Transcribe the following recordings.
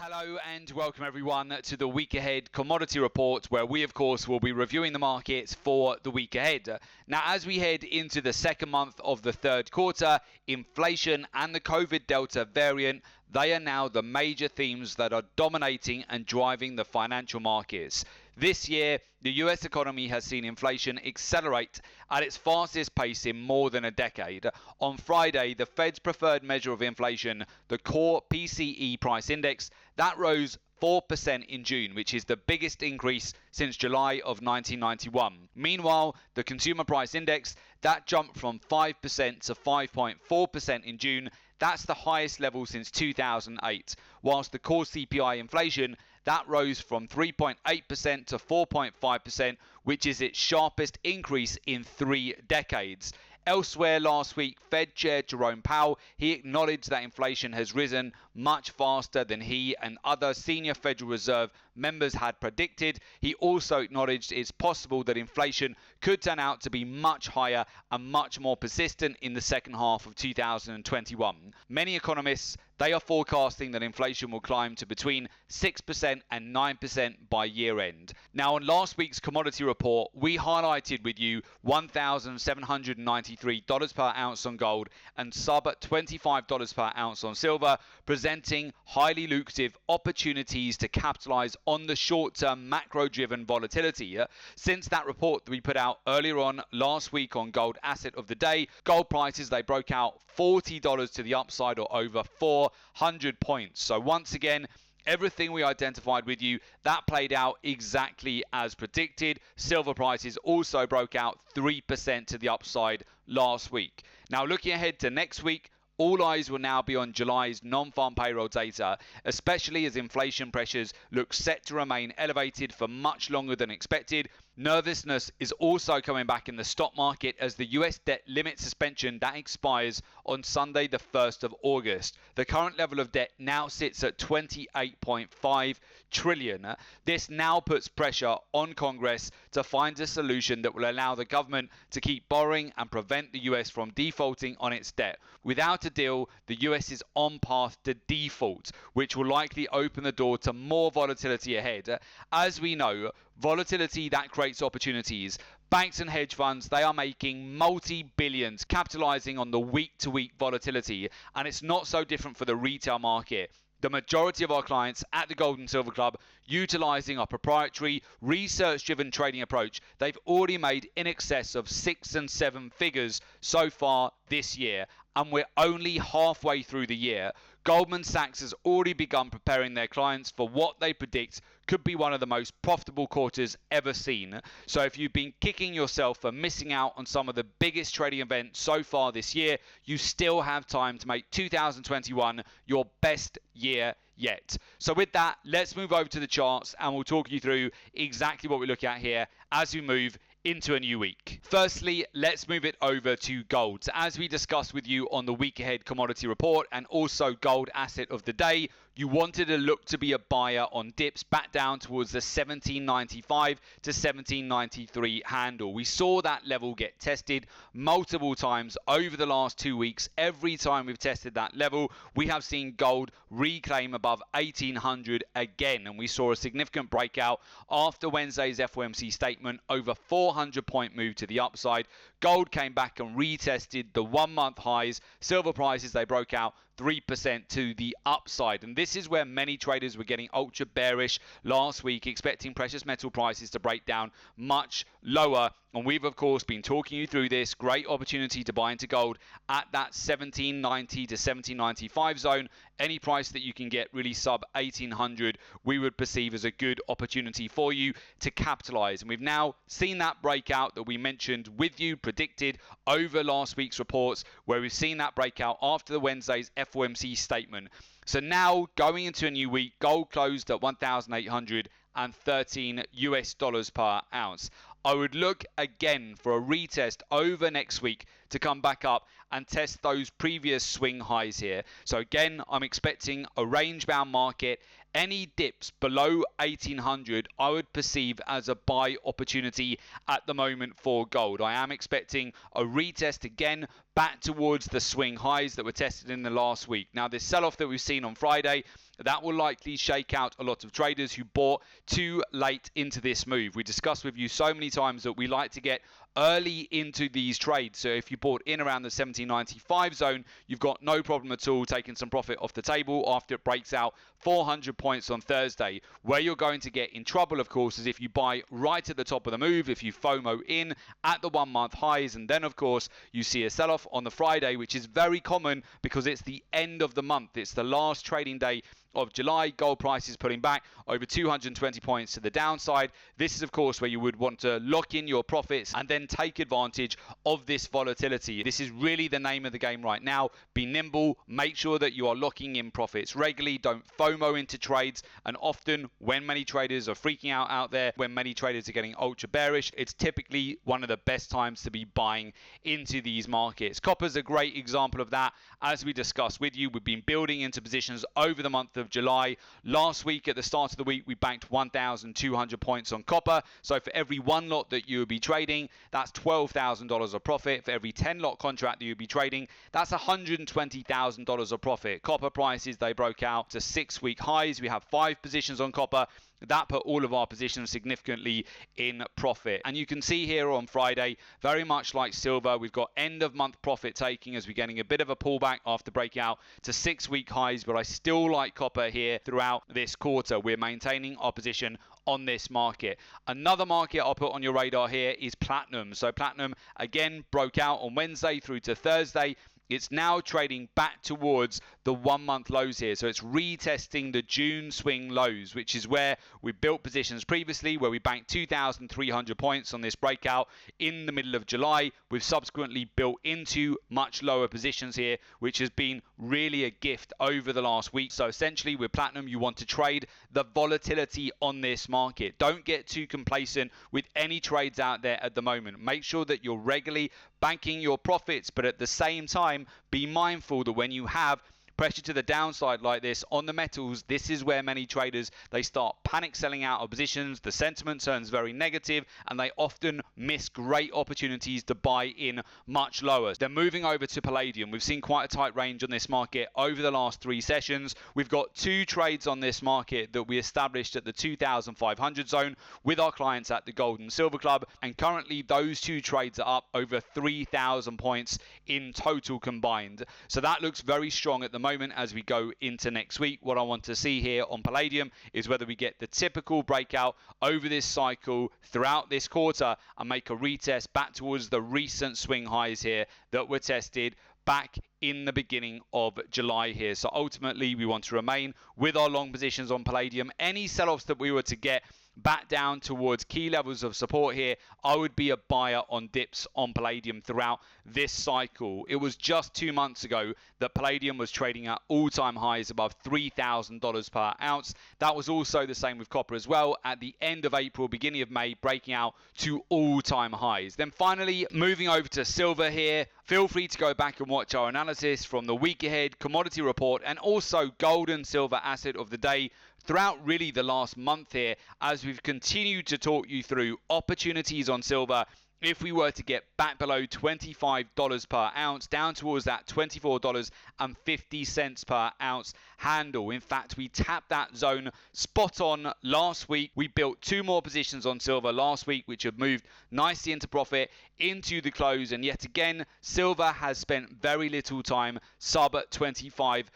Hello and welcome everyone to the week ahead commodity report, where we of course will be reviewing the markets for the week ahead. Now, as we head into the second month of the third quarter, inflation and the COVID Delta variant, they are now the major themes that are dominating and driving the financial markets. This year, the US economy has seen inflation accelerate at its fastest pace in more than a decade. On Friday, the Fed's preferred measure of inflation, the core PCE price index, that rose 4% in June, which is the biggest increase since July of 1991. Meanwhile, the consumer price index, that jumped from 5% to 5.4% in June. That's the highest level since 2008, whilst the core CPI inflation, that rose from 3.8% to 4.5%, which is its sharpest increase in 3 decades. Elsewhere last week, Fed Chair Jerome Powell, he acknowledged that inflation has risen much faster than he and other senior Federal Reserve members had predicted. He also acknowledged it's possible that inflation could turn out to be much higher and much more persistent in the second half of 2021. Many economists, they are forecasting that inflation will climb to between 6% and 9% by year end. Now, on last week's commodity report, we highlighted with you $1,793 per ounce on gold and sub $25 per ounce on silver, presenting highly lucrative opportunities to capitalize on the short-term macro-driven volatility. Since that report that we put out earlier on last week on gold asset of the day, gold prices, they broke out $40 to the upside, or over 400 points. So once again, everything we identified with you, that played out exactly as predicted. Silver prices also broke out 3% to the upside last week. Now, looking ahead to next week, all eyes will now be on July's non-farm payroll data, especially as inflation pressures look set to remain elevated for much longer than expected. Nervousness is also coming back in the stock market as the US debt limit suspension that expires on Sunday the 1st of August. The current level of debt now sits at $28.5 trillion. This now puts pressure on Congress to find a solution that will allow the government to keep borrowing and prevent the US from defaulting on its debt. Without a deal, the US is on path to default, which will likely open the door to more volatility ahead. As we know, volatility, that creates opportunities. Banks and hedge funds, they are making multi-billions capitalizing on the week-to-week volatility, and it's not so different for the retail market. The majority of our clients at the Gold and Silver Club, utilizing our proprietary research-driven trading approach, they've already made in excess of 6 and 7 figures so far this year, and we're only halfway through the year. Goldman Sachs has already begun preparing their clients for what they predict could be one of the most profitable quarters ever seen. So if you've been kicking yourself for missing out on some of the biggest trading events so far this year, you still have time to make 2021 your best year yet. So with that, let's move over to the charts and we'll talk you through exactly what we look at here as we move into a new week. Firstly, let's move it over to gold. As we discussed with you on the week ahead commodity report and also gold asset of the day, you wanted to look to be a buyer on dips back down towards the 1795 to 1793 handle. We saw that level get tested multiple times over the last 2 weeks. Every time we've tested that level, we have seen gold reclaim above 1800 again, and we saw a significant breakout after Wednesday's FOMC statement, over 400-point move to the upside. Gold came back and retested the 1-month highs. Silver prices, they broke out 3% to the upside, and this is where many traders were getting ultra bearish last week, expecting precious metal prices to break down much lower. And we've of course been talking you through this great opportunity to buy into gold at that 1790 to 1795 zone. Any price that you can get really sub 1800, we would perceive as a good opportunity for you to capitalize. And we've now seen that breakout that we mentioned with you, predicted over last week's reports, where we've seen that breakout after the Wednesday's FOMC statement. So now going into a new week, gold closed at $1,813 US per ounce. I would look again for a retest over next week to come back up and test those previous swing highs here. So again, I'm expecting a range bound market any dips below 1800 I would perceive as a buy opportunity at the moment for gold. I am expecting a retest again back towards the swing highs that were tested in the last week. Now, this sell-off that we've seen on Friday, that will likely shake out a lot of traders who bought too late into this move. We discussed with you so many times that we like to get early into these trades. So if you bought in around the 1795 zone, you've got no problem at all taking some profit off the table after it breaks out 400 points on Thursday. Where you're going to get in trouble, of course, is if you buy right at the top of the move, if you FOMO in at the 1 month highs, and then of course you see a sell-off on the Friday, which is very common because it's the end of the month. It's the last trading day of July. Gold price is pulling back over 220 points to the downside. This is of course where you would want to lock in your profits and then take advantage of this volatility. This is really the name of the game right now. Be nimble, make sure that you are locking in profits regularly, don't FOMO into trades. And often when many traders are freaking out there, when many traders are getting ultra bearish, it's typically one of the best times to be buying into these markets. Copper's a great example of that. As we discussed with you, we've been building into positions over the month of July. Last week at the start of the week we banked 1,200 points on copper. So for every one lot that you would be trading, that's $12,000 of profit. For every 10 lot contract that you'd be trading, that's $120,000 of profit. Copper prices, they broke out to 6-week highs. We have 5 positions on copper. That put all of our positions significantly in profit. And you can see here on Friday, very much like silver, we've got end of month profit taking as we're getting a bit of a pullback after breaking out to 6-week highs. But I still like copper here throughout this quarter. We're maintaining our position on this market. Another market I'll put on your radar here is platinum. So platinum again broke out on Wednesday through to Thursday. It's now trading back towards the 1 month lows here. So it's retesting the June swing lows, which is where we built positions previously, where we banked 2,300 points on this breakout in the middle of July. We've subsequently built into much lower positions here, which has been really a gift over the last week. So essentially with platinum, you want to trade the volatility on this market. Don't get too complacent with any trades out there at the moment. Make sure that you're regularly banking your profits, but at the same time, be mindful that when you have pressure to the downside like this on the metals, this is where many traders, they start panic selling out of positions. The sentiment turns very negative and they often miss great opportunities to buy in much lower. Then moving over to palladium, we've seen quite a tight range on this market over the last 3 sessions. We've got 2 trades on this market that we established at the 2,500 zone with our clients at the Gold and Silver Club, and currently those 2 trades are up over 3,000 points in total combined. So that looks very strong at the moment as we go into next week. What I want to see here on palladium is whether we get the typical breakout over this cycle throughout this quarter and make a retest back towards the recent swing highs here that were tested back in the beginning of July here. So ultimately we want to remain with our long positions on palladium. Any sell-offs that we were to get back down towards key levels of support here, I would be a buyer on dips on palladium throughout this cycle. It was just 2 months ago that palladium was trading at all-time highs above $3,000 per ounce. That was also the same with copper as well. At the end of April, beginning of May, breaking out to all-time highs. Then finally, moving over to silver here, feel free to go back and watch our analysis from the week ahead commodity report and also gold and silver asset of the day throughout really the last month here, as we've continued to talk you through opportunities on silver. If we were to get back below $25 per ounce, down towards that $24.50 per ounce handle. In fact, we tapped that zone spot on last week. We built 2 more positions on silver last week, which have moved nicely into profit into the close. And yet again, silver has spent very little time sub at $25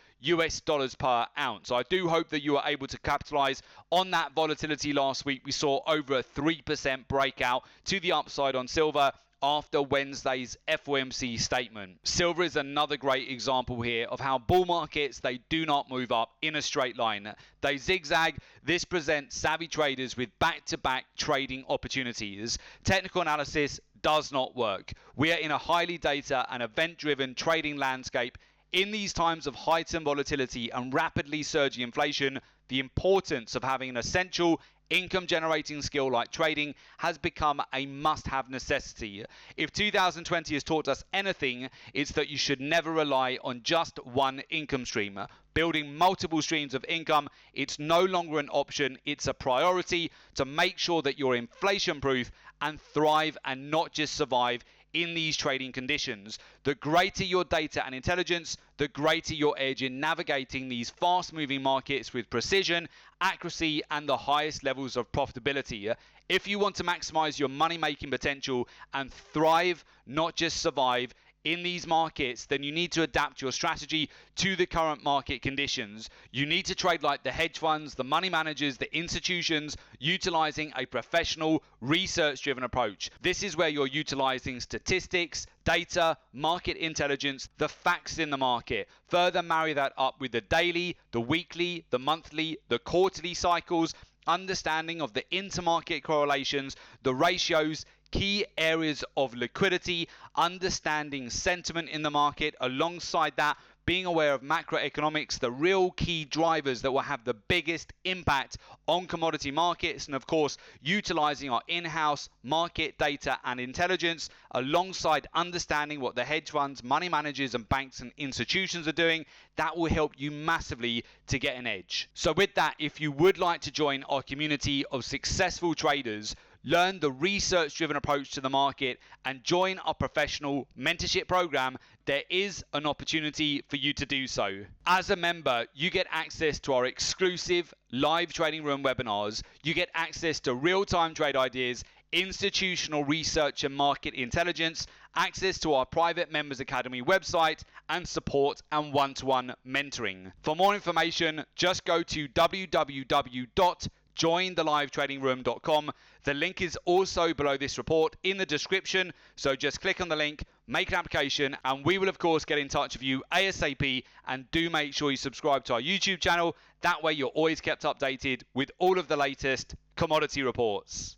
per ounce. So I do hope that you are able to capitalize on that volatility last week. We saw over a 3% breakout to the upside on silver after Wednesday's FOMC statement. Silver is another great example here of how bull markets, they do not move up in a straight line. They zigzag. This presents savvy traders with back-to-back trading opportunities. Technical analysis does not work. We are in a highly data and event-driven trading landscape. In these times of heightened volatility and rapidly surging inflation, the importance of having an essential income generating skill like trading has become a must-have necessity. If 2020 has taught us anything, it's that you should never rely on just one income stream. Building multiple streams of income, it's no longer an option, it's a priority to make sure that you're inflation proof and thrive and not just survive in these trading conditions. The greater your data and intelligence, the greater your edge in navigating these fast-moving markets with precision, accuracy, and the highest levels of profitability. If you want to maximize your money-making potential and thrive, not just survive, in these markets, then you need to adapt your strategy to the current market conditions. You need to trade like the hedge funds, the money managers, the institutions, utilizing a professional, research-driven approach. This is where you're utilizing statistics, data, market intelligence, the facts in the market. Further marry that up with the daily, the weekly, the monthly, the quarterly cycles, understanding of the intermarket correlations, the ratios, key areas of liquidity, understanding sentiment in the market, alongside that being aware of macroeconomics, the real key drivers that will have the biggest impact on commodity markets, and of course utilizing our in-house market data and intelligence alongside understanding what the hedge funds, money managers and banks and institutions are doing. That will help you massively to get an edge. So with that, if you would like to join our community of successful traders, learn the research-driven approach to the market, and join our professional mentorship program, there is an opportunity for you to do so. As a member, you get access to our exclusive live trading room webinars. You get access to real-time trade ideas, institutional research and market intelligence, access to our private Members Academy website, and support and one-to-one mentoring. For more information, just go to www.jointhelivetradingroom.com. The link is also below this report in the description, so just click on the link, make an application, and we will of course get in touch with you ASAP. And do make sure you subscribe to our YouTube channel. That way you're always kept updated with all of the latest commodity reports.